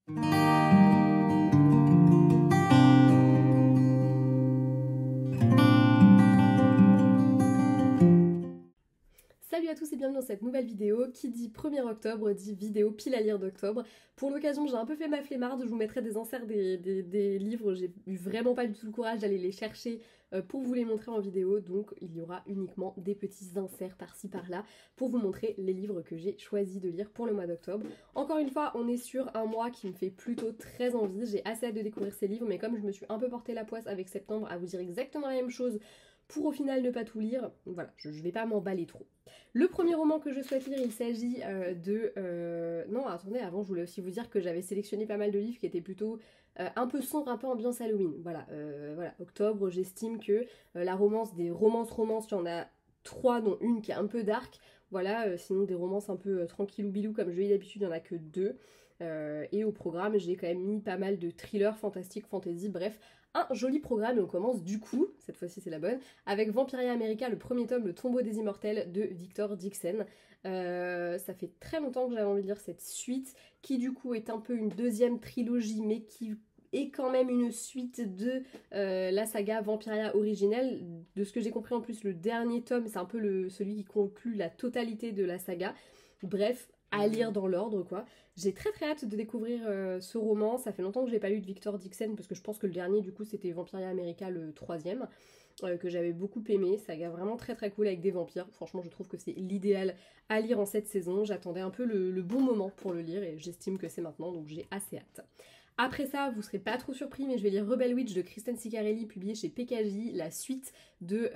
Salut à tous et bienvenue dans cette nouvelle vidéo. Qui dit 1er octobre dit vidéo pile à lire d'octobre. Pour l'occasion, j'ai un peu fait ma flemmarde, je vous mettrai des inserts des livres, j'ai eu vraiment pas du tout le courage d'aller les chercher pour vous les montrer en vidéo, donc il y aura uniquement des petits inserts par-ci par-là pour vous montrer les livres que j'ai choisi de lire pour le mois d'octobre. Encore une fois, on est sur un mois qui me fait plutôt très envie, j'ai assez hâte de découvrir ces livres, mais comme je me suis un peu porté la poisse avec septembre à vous dire exactement la même chose pour au final ne pas tout lire, voilà, je vais pas m'emballer trop. Le premier roman que je souhaite lire, il s'agit Non, attendez, avant je voulais aussi vous dire que j'avais sélectionné pas mal de livres qui étaient plutôt un peu sombres, un peu ambiance Halloween. Voilà, octobre, j'estime que la romance, des romances, il y en a 3, dont une qui est un peu dark. Voilà, sinon des romances un peu tranquillou bilou comme je l'ai d'habitude, il n'y en a que 2. Et au programme, j'ai quand même mis pas mal de thrillers, fantastiques, fantasy, bref, un joli programme. Et on commence du coup, cette fois-ci c'est la bonne, avec Vampiria America, le premier tome, Le Tombeau des Immortels de Victor Dixon. Ça fait très longtemps que j'avais envie de lire cette suite, qui du coup est un peu une deuxième trilogie, mais qui est quand même une suite de la saga Vampiria originelle. De ce que j'ai compris en plus, le dernier tome, c'est un peu celui qui conclut la totalité de la saga. Bref, à lire dans l'ordre quoi. J'ai très hâte de découvrir ce roman. Ça fait longtemps que je n'ai pas lu de Victor Dixon parce que je pense que le dernier du coup c'était Vampiria America, le 3e, que j'avais beaucoup aimé. Saga vraiment très cool avec des vampires. Franchement je trouve que c'est l'idéal à lire en cette saison. J'attendais un peu le bon moment pour le lire et j'estime que c'est maintenant, donc j'ai assez hâte. Après ça, vous serez pas trop surpris, mais je vais lire Rebel Witch de Kristen Ciccarelli, publié chez PKJ, la suite de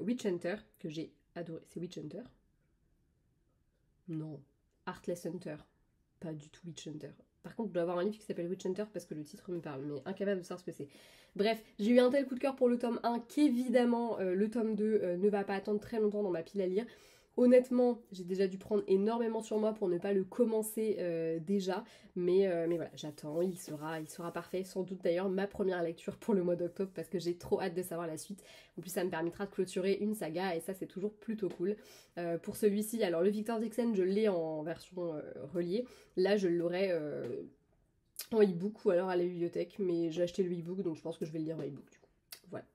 Witch Hunter, que j'ai adoré. C'est Witch Hunter? Non. Heartless Hunter. Pas du tout Witch Hunter. Par contre, je dois avoir un livre qui s'appelle Witch Hunter parce que le titre me parle, mais incapable de savoir ce que c'est. Bref, j'ai eu un tel coup de cœur pour le tome 1 qu'évidemment le tome 2 ne va pas attendre très longtemps dans ma pile à lire. Honnêtement, j'ai déjà dû prendre énormément sur moi pour ne pas le commencer déjà, mais voilà, j'attends, il sera parfait, sans doute d'ailleurs ma première lecture pour le mois d'octobre parce que j'ai trop hâte de savoir la suite. En plus ça me permettra de clôturer une saga et ça c'est toujours plutôt cool. Pour celui-ci, alors le Victor Dixon je l'ai en version reliée, là je l'aurai en e-book ou alors à la bibliothèque, mais j'ai acheté le e-book donc je pense que je vais le lire en e-book du coup. Voilà.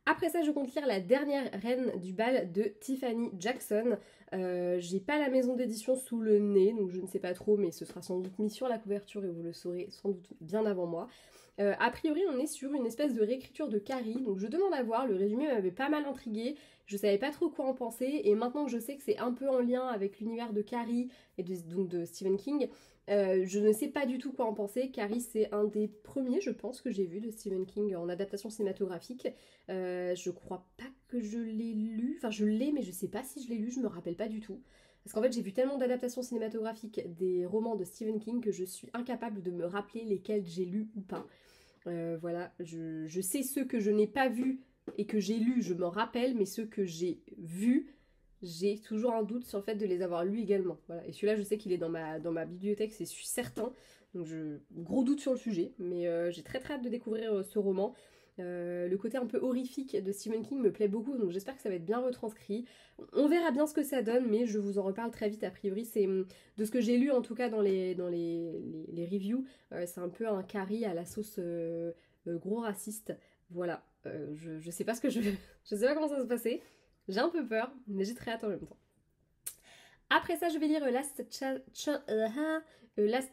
Après ça, je compte lire La dernière reine du bal de Tiffany Jackson. J'ai pas la maison d'édition sous le nez, donc je ne sais pas trop, mais ce sera sans doute mis sur la couverture et vous le saurez sans doute bien avant moi. A priori, on est sur une espèce de réécriture de Carrie, donc je demande à voir. Le résumé m'avait pas mal intriguée, je savais pas trop quoi en penser, et maintenant que je sais que c'est un peu en lien avec l'univers de Carrie et donc de Stephen King, je ne sais pas du tout quoi en penser. Carrie, c'est un des premiers, je pense, que j'ai vu de Stephen King en adaptation cinématographique. Je crois pas que je l'ai lu, enfin je l'ai mais je sais pas si je l'ai lu, je me rappelle pas du tout. Parce qu'en fait j'ai vu tellement d'adaptations cinématographiques des romans de Stephen King que je suis incapable de me rappeler lesquels j'ai lus ou pas. Voilà, je sais ceux que je n'ai pas vus et que j'ai lus, je m'en rappelle, mais ceux que j'ai vus, j'ai toujours un doute sur le fait de les avoir lus également. Voilà. Et celui-là je sais qu'il est dans ma bibliothèque, c'est certain. Donc gros doute sur le sujet, mais j'ai très hâte de découvrir ce roman. Le côté un peu horrifique de Stephen King me plaît beaucoup, donc j'espère que ça va être bien retranscrit. On verra bien ce que ça donne, mais je vous en reparle très vite. A priori, c'est de ce que j'ai lu en tout cas dans les reviews, c'est un peu un Carrie à la sauce gros raciste. Voilà, je sais pas ce que je sais pas comment ça va se passer. J'ai un peu peur, mais j'ai très hâte en même temps. Après ça, je vais lire Last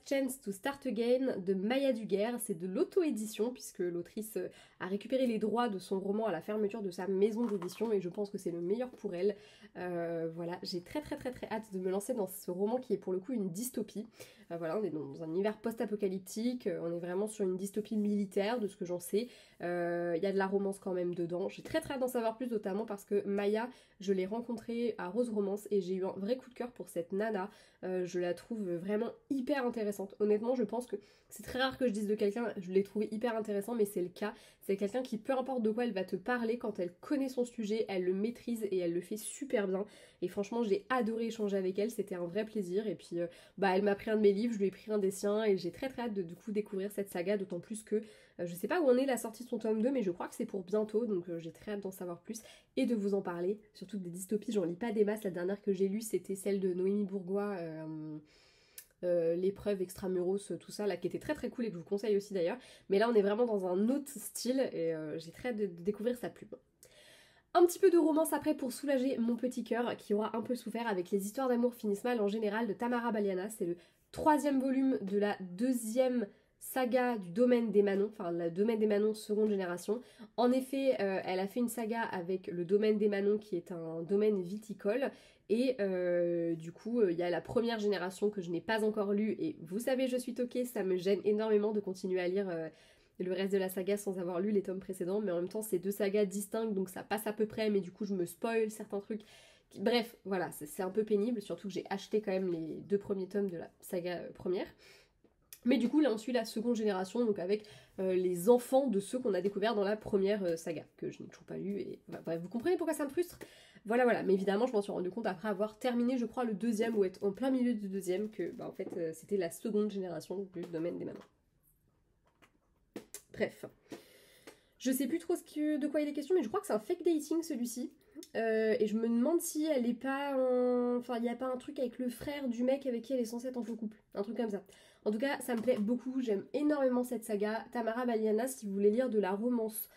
Chance to Start Again de Maya Duguerre. C'est de l'auto-édition puisque l'autrice a récupéré les droits de son roman à la fermeture de sa maison d'édition et je pense que c'est le meilleur pour elle. Voilà, j'ai très hâte de me lancer dans ce roman qui est pour le coup une dystopie. Voilà, on est dans un univers post-apocalyptique, on est vraiment sur une dystopie militaire de ce que j'en sais. Il y a de la romance quand même dedans. J'ai très hâte d'en savoir plus, notamment parce que Maya, je l'ai rencontrée à Rose Romance et j'ai eu un vrai coup de cœur pour cette nana. Je la trouve vraiment hyper intéressante. Honnêtement, je pense que c'est très rare que je dise de quelqu'un, je l'ai trouvé hyper intéressant, mais c'est le cas. C'est quelqu'un qui, peu importe de quoi elle va te parler, quand elle connaît son sujet, elle le maîtrise et elle le fait super bien. Et franchement, j'ai adoré échanger avec elle, c'était un vrai plaisir. Et puis, elle m'a pris un de mes livres, je lui ai pris un des siens et j'ai très hâte de du coup découvrir cette saga, d'autant plus que je sais pas où en est la sortie de son tome 2, mais je crois que c'est pour bientôt, donc j'ai très hâte d'en savoir plus et de vous en parler. Surtout des dystopies, j'en lis pas des masses. La dernière que j'ai lue, c'était celle de Noémie Bourgois. l'épreuve extramuros, tout ça, là, qui était très très cool et que je vous conseille aussi d'ailleurs. Mais là, on est vraiment dans un autre style et j'ai très hâte de découvrir sa plume. Un petit peu de romance après pour soulager mon petit cœur qui aura un peu souffert avec Les histoires d'amour finissent mal en général de Tamara Baliana. C'est le 3e volume de la 2e saga du Domaine des Manons, enfin le Domaine des Manons seconde génération. En effet, elle a fait une saga avec le Domaine des Manons qui est un domaine viticole et du coup il y a la première génération que je n'ai pas encore lue et vous savez je suis toquée, ça me gêne énormément de continuer à lire le reste de la saga sans avoir lu les tomes précédents, mais en même temps c'est 2 sagas distinctes donc ça passe à peu près, mais du coup je me spoil certains trucs. Bref, voilà, c'est un peu pénible, surtout que j'ai acheté quand même les 2 premiers tomes de la saga première. Mais du coup là on suit la seconde génération, donc avec les enfants de ceux qu'on a découverts dans la première saga, que je n'ai toujours pas lu, et bref, vous comprenez pourquoi ça me frustre. Voilà, mais évidemment je m'en suis rendu compte après avoir terminé je crois le 2e, ou être en plein milieu du 2e, que en fait c'était la seconde génération du Domaine des Manons. Bref. Je sais plus trop de quoi il est question, mais je crois que c'est un fake dating celui-ci. Et je me demande si elle est pas en... Enfin, il n'y a pas un truc avec le frère du mec avec qui elle est censée être en faux couple. Un truc comme ça. En tout cas, ça me plaît beaucoup. J'aime énormément cette saga. Tamara Baliana, si vous voulez lire de la romance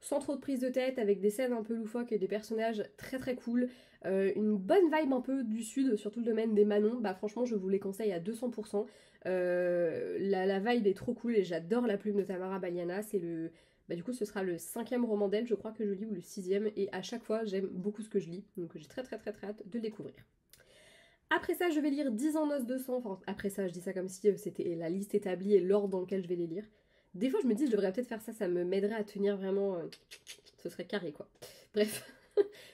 sans trop de prise de tête, avec des scènes un peu loufoques et des personnages très très cool, une bonne vibe un peu du sud, surtout le domaine des Manons, bah franchement je vous les conseille à 200%. La vibe est trop cool et j'adore la plume de Tamara Baliana. C'est le... Bah du coup ce sera le 5e roman d'elle je crois que je lis, ou le 6e, et à chaque fois j'aime beaucoup ce que je lis, donc j'ai très hâte de le découvrir. Après ça je vais lire 10 ans noces de sang, enfin après ça je dis ça comme si c'était la liste établie et l'ordre dans lequel je vais les lire. Des fois je me dis je devrais peut-être faire ça, ça me m'aiderait à tenir vraiment, ce serait carré quoi. Bref.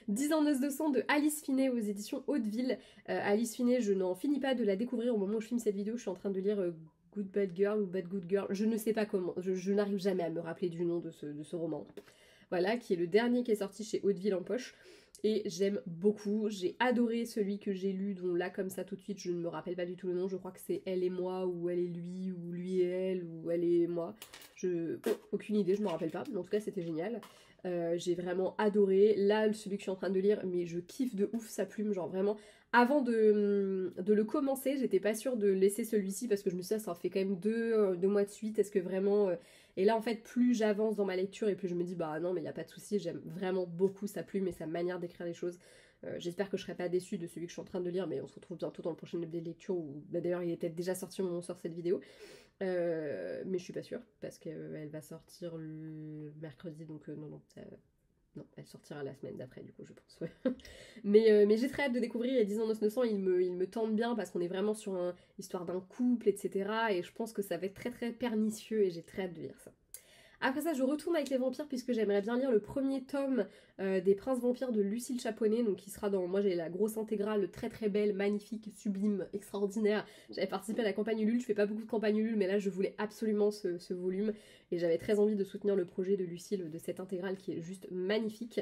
10 ans noces de sang de Alice Finet aux éditions Hauteville. Alice Finet, je n'en finis pas de la découvrir au moment où je filme cette vidéo, je suis en train de lire Good Bad Girl ou Bad Good Girl, je ne sais pas comment, je n'arrive jamais à me rappeler du nom de ce roman. Voilà, qui est le dernier qui est sorti chez Hauteville en poche. Et j'aime beaucoup, j'ai adoré celui que j'ai lu, dont là comme ça tout de suite je ne me rappelle pas du tout le nom, je crois que c'est Elle et moi, ou Elle et lui, ou Lui et elle, ou Elle et moi, aucune idée, je me rappelle pas, mais en tout cas c'était génial. J'ai vraiment adoré. Là, celui que je suis en train de lire, mais je kiffe de ouf sa plume, genre vraiment. Avant de le commencer, j'étais pas sûre de laisser celui-ci parce que je me suis dit, ça fait quand même deux mois de suite, est-ce que vraiment... Et là, en fait, plus j'avance dans ma lecture et plus je me dis, bah non, mais y a pas de souci, j'aime vraiment beaucoup sa plume et sa manière d'écrire les choses. J'espère que je serai pas déçue de celui que je suis en train de lire, mais on se retrouve bientôt dans le prochain update de lecture, où bah, d'ailleurs il est peut-être déjà sorti au moment où on sort cette vidéo. Mais je suis pas sûre, parce qu'elle va sortir le mercredi, donc non, elle sortira la semaine d'après, du coup, je pense. Ouais. mais j'ai très hâte de découvrir, et 10 ans noces de sang, il me tente bien, parce qu'on est vraiment sur l'histoire d'un couple, etc. Et je pense que ça va être très pernicieux, et j'ai très hâte de lire ça. Après ça, je retourne avec les vampires, puisque j'aimerais bien lire le premier tome des Princes Vampires de Lucille Chaponnet, donc qui sera dans... Moi j'ai la grosse intégrale, très belle, magnifique, sublime, extraordinaire. J'avais participé à la campagne Ulule, je fais pas beaucoup de campagne Ulule, mais là je voulais absolument ce volume, et j'avais très envie de soutenir le projet de Lucille, de cette intégrale qui est juste magnifique.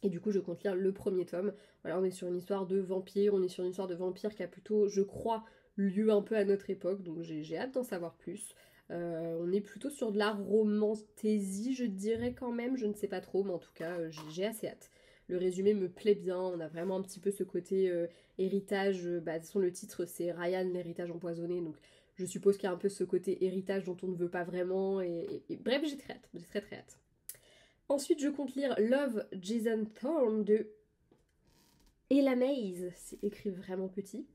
Et du coup je compte lire le premier tome. Voilà, on est sur une histoire de vampire, on est sur une histoire de vampire qui a plutôt, je crois, lieu un peu à notre époque, donc j'ai hâte d'en savoir plus. On est plutôt sur de la romantésie, je dirais quand même, je ne sais pas trop, mais en tout cas, j'ai assez hâte. Le résumé me plaît bien, on a vraiment un petit peu ce côté héritage, de toute façon le titre c'est Ryan, l'héritage empoisonné, donc je suppose qu'il y a un peu ce côté héritage dont on ne veut pas vraiment, et bref, j'ai très hâte, j'ai très hâte. Ensuite, je compte lire Love, Jason Thorne de Ella Maze, c'est écrit vraiment petit.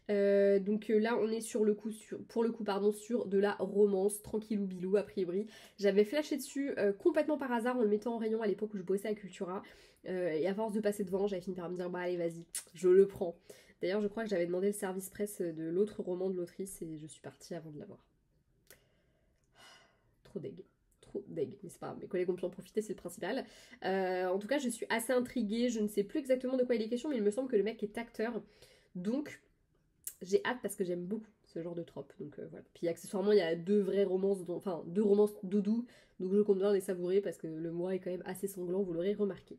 Donc là on est sur de la romance tranquillou bilou a priori. J'avais flashé dessus complètement par hasard en le mettant en rayon à l'époque où je bossais à Cultura, et à force de passer devant j'avais fini par me dire bah allez vas-y je le prends. D'ailleurs je crois que j'avais demandé le service presse de l'autre roman de l'autrice et je suis partie avant de l'avoir. Trop deg, mais c'est pas grave, mes collègues ont pu en profiter, c'est le principal. En tout cas je suis assez intriguée, je ne sais plus exactement de quoi il est question, mais il me semble que le mec est acteur, donc j'ai hâte parce que j'aime beaucoup ce genre de trope, donc voilà. Puis accessoirement il y a deux romances doudou, donc je compte bien les savourer parce que le mois est quand même assez sanglant, vous l'aurez remarqué.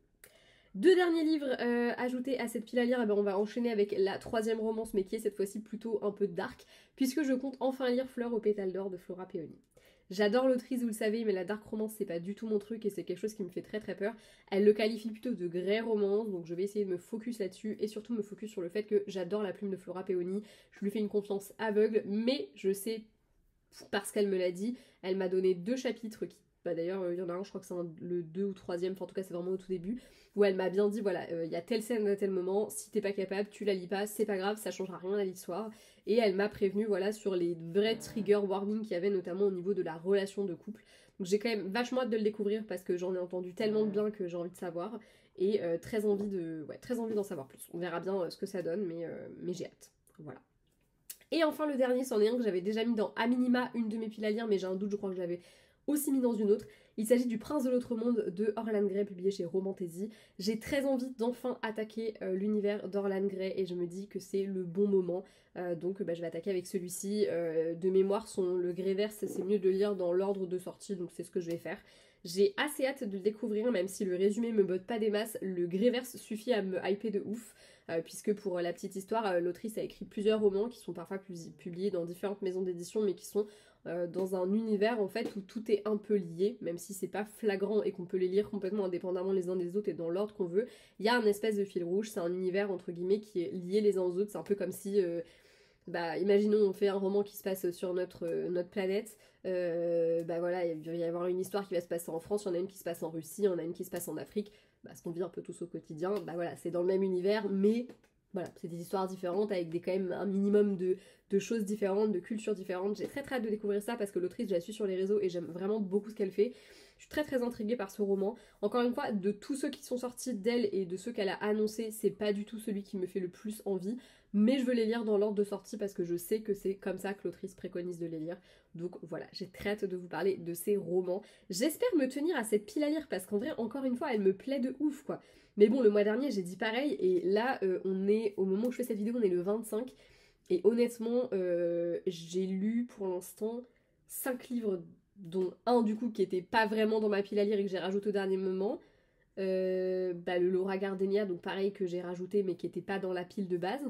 2 derniers livres ajoutés à cette pile à lire, et ben on va enchaîner avec la 3e romance, mais qui est cette fois-ci plutôt un peu dark, puisque je compte enfin lire Fleurs aux pétales d'or de Flora Peony. J'adore l'autrice, vous le savez, mais la dark romance c'est pas du tout mon truc et c'est quelque chose qui me fait très très peur. Elle le qualifie plutôt de grey romance, donc je vais essayer de me focus là-dessus et surtout me focus sur le fait que j'adore la plume de Flora Peoni. Je lui fais une confiance aveugle, mais je sais, parce qu'elle me l'a dit, elle m'a donné 2 chapitres qui... Bah d'ailleurs, il y en a un, je crois que c'est le 2 ou 3e, enfin en tout cas c'est vraiment au tout début, où elle m'a bien dit, voilà, il y a telle scène à tel moment, si t'es pas capable, tu la lis pas, c'est pas grave, ça changera rien à l'histoire. Et elle m'a prévenu, voilà, sur les vrais trigger warnings qu'il y avait, notamment au niveau de la relation de couple. Donc j'ai quand même vachement hâte de le découvrir, parce que j'en ai entendu tellement de bien que j'ai envie de savoir, et très envie d'en savoir plus. On verra bien ce que ça donne, mais j'ai hâte. Voilà. Et enfin le dernier, c'en est un que j'avais déjà mis dans à minima une de mes piles à lire, mais j'ai un doute, je crois que je l'avais aussi mis dans une autre. Il s'agit du Prince de l'autre monde de Orlan Grey, publié chez Romantasy. J'ai très envie d'enfin attaquer l'univers d'Orlan Grey et je me dis que c'est le bon moment. Donc je vais attaquer avec celui-ci. De mémoire, le Greyverse, c'est mieux de le lire dans l'ordre de sortie, donc c'est ce que je vais faire. J'ai assez hâte de le découvrir, même si le résumé me botte pas des masses, le Greyverse suffit à me hyper de ouf. Puisque pour la petite histoire, l'autrice a écrit plusieurs romans qui sont parfois publiés dans différentes maisons d'édition, mais qui sont dans un univers en fait où tout est un peu lié, même si c'est pas flagrant et qu'on peut les lire complètement indépendamment les uns des autres et dans l'ordre qu'on veut. Il y a un espèce de fil rouge, c'est un univers entre guillemets qui est lié les uns aux autres. C'est un peu comme si, imaginons on fait un roman qui se passe sur notre planète. Voilà, il va y avoir une histoire qui va se passer en France, il y en a une qui se passe en Russie, il y en a une qui se passe en Afrique. Ce qu'on vit un peu tous au quotidien, voilà, c'est dans le même univers, mais voilà, c'est des histoires différentes avec quand même un minimum de choses différentes, de cultures différentes. J'ai très très hâte de découvrir ça parce que l'autrice, je la suis sur les réseaux et j'aime vraiment beaucoup ce qu'elle fait. Je suis très très intriguée par ce roman. Encore une fois, de tous ceux qui sont sortis d'elle et de ceux qu'elle a annoncés, c'est pas du tout celui qui me fait le plus envie, mais je veux les lire dans l'ordre de sortie parce que je sais que c'est comme ça que l'autrice préconise de les lire. Donc voilà, j'ai très hâte de vous parler de ces romans. J'espère me tenir à cette pile à lire parce qu'en vrai, encore une fois, elle me plaît de ouf quoi. Mais bon, le mois dernier, j'ai dit pareil et là, on est, au moment où je fais cette vidéo, on est le 25 et honnêtement, j'ai lu pour l'instant 5 livres, dont un du coup qui était pas vraiment dans ma pile à lire et que j'ai rajouté au dernier moment. Le Laura Gardenia, donc pareil que j'ai rajouté mais qui était pas dans la pile de base.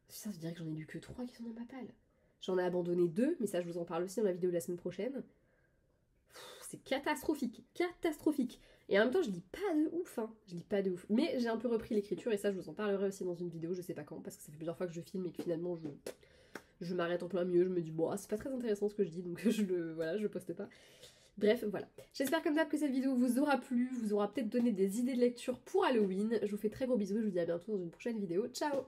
Ça veut dire que j'en ai lu que 3 qui sont dans ma palle. J'en ai abandonné 2, mais ça je vous en parle aussi dans la vidéo de la semaine prochaine. C'est catastrophique, catastrophique. Et en même temps, je lis pas de ouf, hein. Je lis pas de ouf. Mais j'ai un peu repris l'écriture et ça, je vous en parlerai aussi dans une vidéo, je sais pas quand, parce que ça fait plusieurs fois que je filme et que finalement, je m'arrête en plein milieu, je me dis, bon, c'est pas très intéressant ce que je dis, donc je le poste pas. Bref, voilà. J'espère comme d'hab que cette vidéo vous aura plu, vous aura peut-être donné des idées de lecture pour Halloween. Je vous fais très gros bisous et je vous dis à bientôt dans une prochaine vidéo. Ciao!